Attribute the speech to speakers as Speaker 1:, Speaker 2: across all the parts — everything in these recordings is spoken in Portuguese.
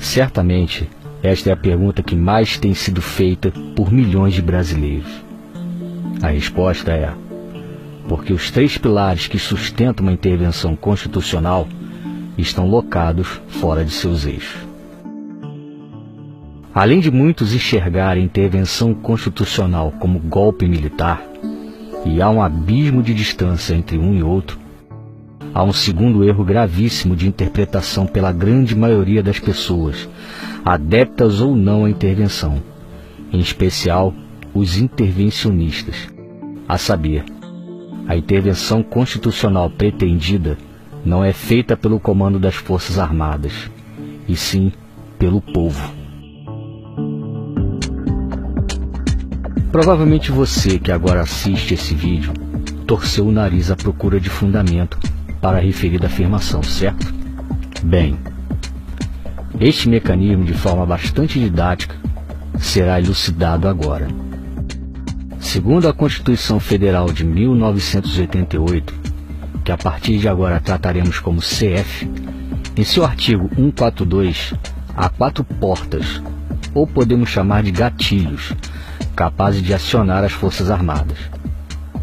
Speaker 1: Certamente, esta é a pergunta que mais tem sido feita por milhões de brasileiros. A resposta é: porque os 3 pilares que sustentam uma intervenção constitucional estão locados fora de seus eixos. Além de muitos enxergarem a intervenção constitucional como golpe militar, e há um abismo de distância entre um e outro, há um segundo erro gravíssimo de interpretação pela grande maioria das pessoas, adeptas ou não à intervenção, em especial os intervencionistas, a saber, a intervenção constitucional pretendida não é feita pelo comando das Forças Armadas, e sim pelo povo. Provavelmente você que agora assiste esse vídeo torceu o nariz à procura de fundamento para a referida afirmação, certo? Bem, este mecanismo, de forma bastante didática, será elucidado agora. Segundo a Constituição Federal de 1988, que a partir de agora trataremos como CF, em seu artigo 142, há 4 portas, ou podemos chamar de gatilhos, capazes de acionar as Forças Armadas.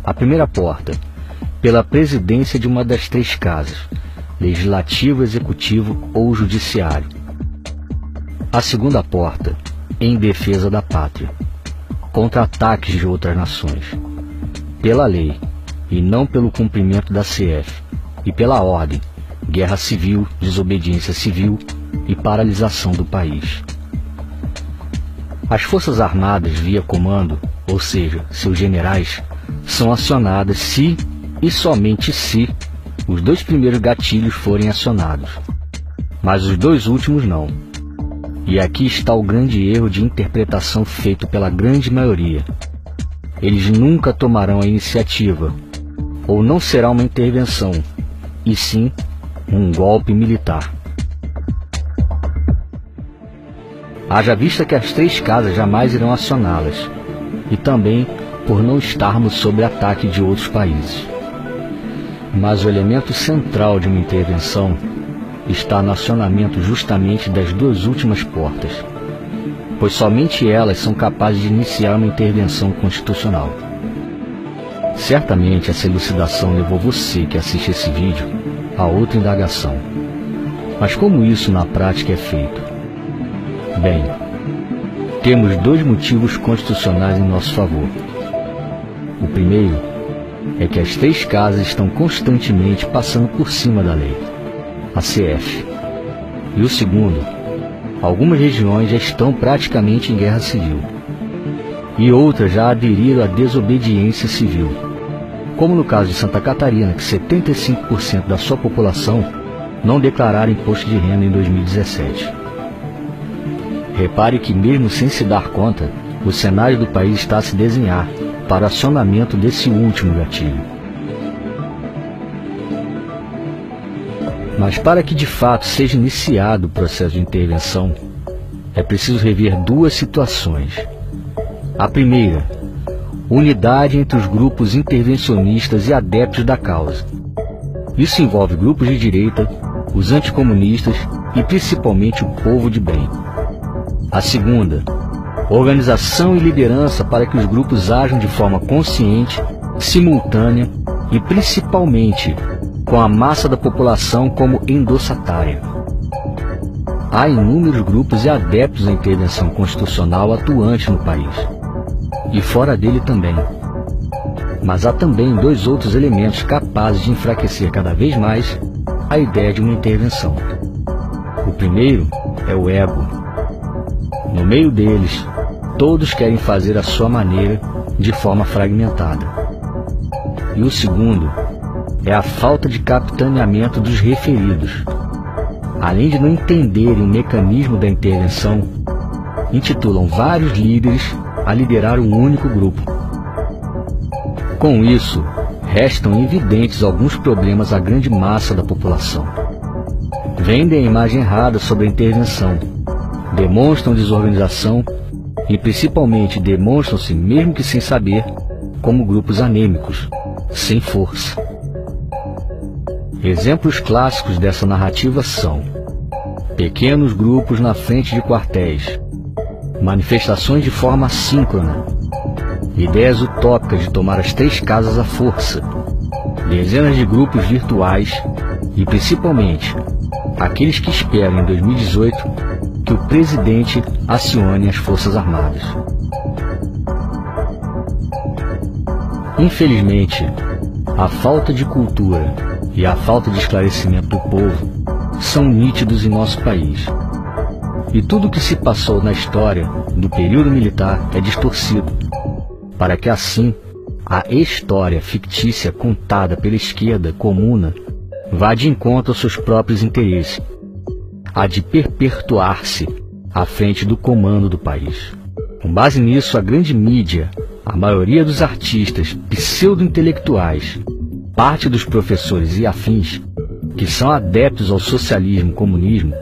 Speaker 1: A primeira porta, pela presidência de uma das 3 casas, legislativo, executivo ou judiciário. A segunda porta, em defesa da pátria, contra ataques de outras nações, pela lei e não pelo cumprimento da CF, e pela ordem, guerra civil, desobediência civil e paralisação do país. As Forças Armadas via comando, ou seja, seus generais, são acionadas se e somente se os 2 primeiros gatilhos forem acionados, mas os 2 últimos não. E aqui está o grande erro de interpretação feito pela grande maioria. Eles nunca tomarão a iniciativa, ou não será uma intervenção, e sim um golpe militar. Haja vista que as 3 casas jamais irão acioná-las, e também por não estarmos sob ataque de outros países. Mas o elemento central de uma intervenção está no acionamento justamente das 2 últimas portas, pois somente elas são capazes de iniciar uma intervenção constitucional. Certamente essa elucidação levou você que assiste esse vídeo a outra indagação. Mas como isso na prática é feito? Bem, temos 2 motivos constitucionais em nosso favor. O primeiro é que as 3 casas estão constantemente passando por cima da lei, a CF. E o segundo, algumas regiões já estão praticamente em guerra civil, e outras já aderiram à desobediência civil, como no caso de Santa Catarina, que 75% da sua população não declararam imposto de renda em 2017. Repare que mesmo sem se dar conta, o cenário do país está a se desenhar para o acionamento desse último gatilho. Mas para que de fato seja iniciado o processo de intervenção, é preciso rever 2 situações. A primeira, unidade entre os grupos intervencionistas e adeptos da causa. Isso envolve grupos de direita, os anticomunistas e principalmente o povo de bem. A segunda, organização e liderança para que os grupos ajam de forma consciente, simultânea e principalmente com a massa da população como endossatária. Há inúmeros grupos e adeptos à intervenção constitucional atuante no país, e fora dele também. Mas há também 2 outros elementos capazes de enfraquecer cada vez mais a ideia de uma intervenção. O primeiro é o ego. No meio deles, todos querem fazer à sua maneira, de forma fragmentada. E o segundo é a falta de capitaneamento dos referidos. Além de não entenderem o mecanismo da intervenção, intitulam vários líderes a liderar um único grupo. Com isso, restam evidentes alguns problemas à grande massa da população. Vendem a imagem errada sobre a intervenção, demonstram desorganização e principalmente demonstram-se, mesmo que sem saber, como grupos anêmicos, sem força. Exemplos clássicos dessa narrativa são pequenos grupos na frente de quartéis, manifestações de forma assíncrona, ideias utópicas de tomar as 3 casas à força, dezenas de grupos virtuais e, principalmente, aqueles que esperam em 2018 que o presidente acione as Forças Armadas. Infelizmente, a falta de cultura e a falta de esclarecimento do povo são nítidos em nosso país. E tudo o que se passou na história do período militar é distorcido, para que assim a história fictícia contada pela esquerda comuna vá de encontro aos seus próprios interesses, a de perpetuar-se à frente do comando do país. Com base nisso, a grande mídia, a maioria dos artistas pseudo-intelectuais, parte dos professores e afins, que são adeptos ao socialismo e comunismo,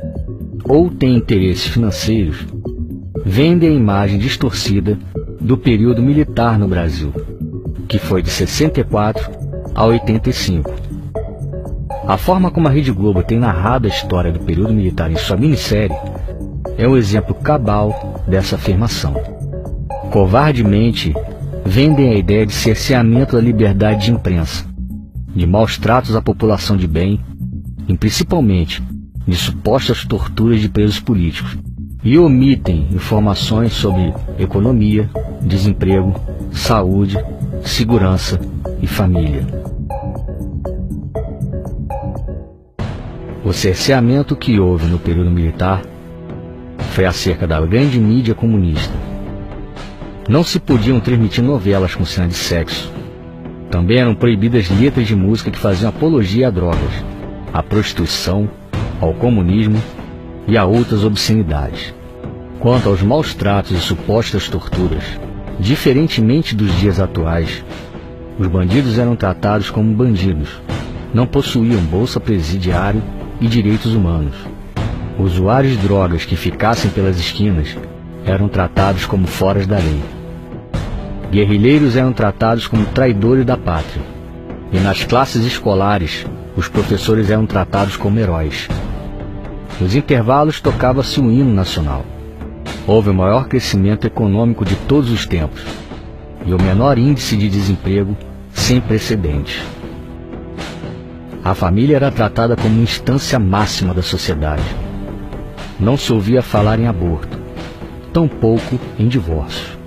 Speaker 1: ou têm interesses financeiros, vendem a imagem distorcida do período militar no Brasil, que foi de 64 a 85. A forma como a Rede Globo tem narrado a história do período militar em sua minissérie é um exemplo cabal dessa afirmação. Covardemente, vendem a ideia de cerceamento da liberdade de imprensa, de maus tratos à população de bem, e principalmente de supostas torturas de presos políticos, e omitem informações sobre economia, desemprego, saúde, segurança e família. O cerceamento que houve no período militar foi acerca da grande mídia comunista. Não se podiam transmitir novelas com cena de sexo. Também eram proibidas letras de música que faziam apologia a drogas, à prostituição, ao comunismo e a outras obscenidades. Quanto aos maus tratos e supostas torturas, diferentemente dos dias atuais, os bandidos eram tratados como bandidos, não possuíam bolsa presidiário e direitos humanos. Usuários de drogas que ficassem pelas esquinas eram tratados como foras da lei. Guerrilheiros eram tratados como traidores da pátria. E nas classes escolares, os professores eram tratados como heróis. Nos intervalos tocava-se o hino nacional. Houve o maior crescimento econômico de todos os tempos e o menor índice de desemprego sem precedentes. A família era tratada como instância máxima da sociedade. Não se ouvia falar em aborto, tampouco em divórcio.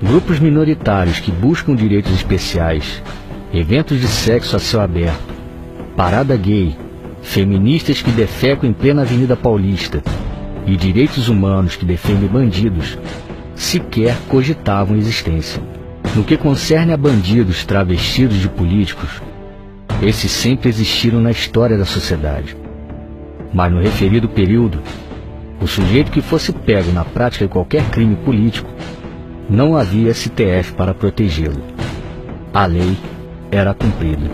Speaker 1: Grupos minoritários que buscam direitos especiais, eventos de sexo a céu aberto, parada gay, feministas que defecam em plena Avenida Paulista e direitos humanos que defendem bandidos, sequer cogitavam existência. No que concerne a bandidos travestidos de políticos, esses sempre existiram na história da sociedade. Mas no referido período, o sujeito que fosse pego na prática de qualquer crime político, não havia STF para protegê-lo. A lei era cumprida.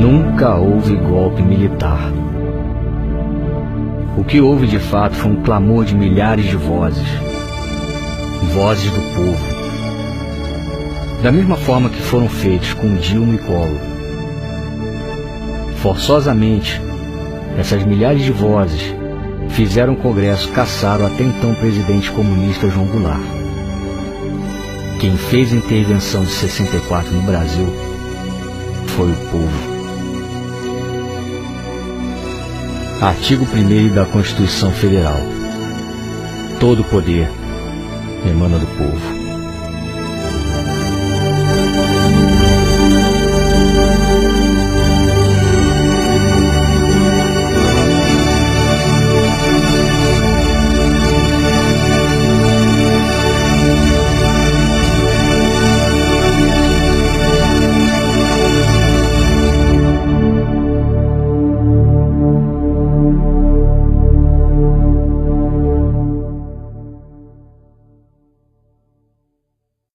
Speaker 1: Nunca houve golpe militar. O que houve de fato foi um clamor de milhares de vozes, vozes do povo. Da mesma forma que foram feitos com Dilma e Collor. Forçosamente, essas milhares de vozes fizeram o Congresso caçar o até então presidente comunista João Goulart. Quem fez a intervenção de 64 no Brasil foi o povo. Artigo 1º da Constituição Federal. Todo o poder emana do povo.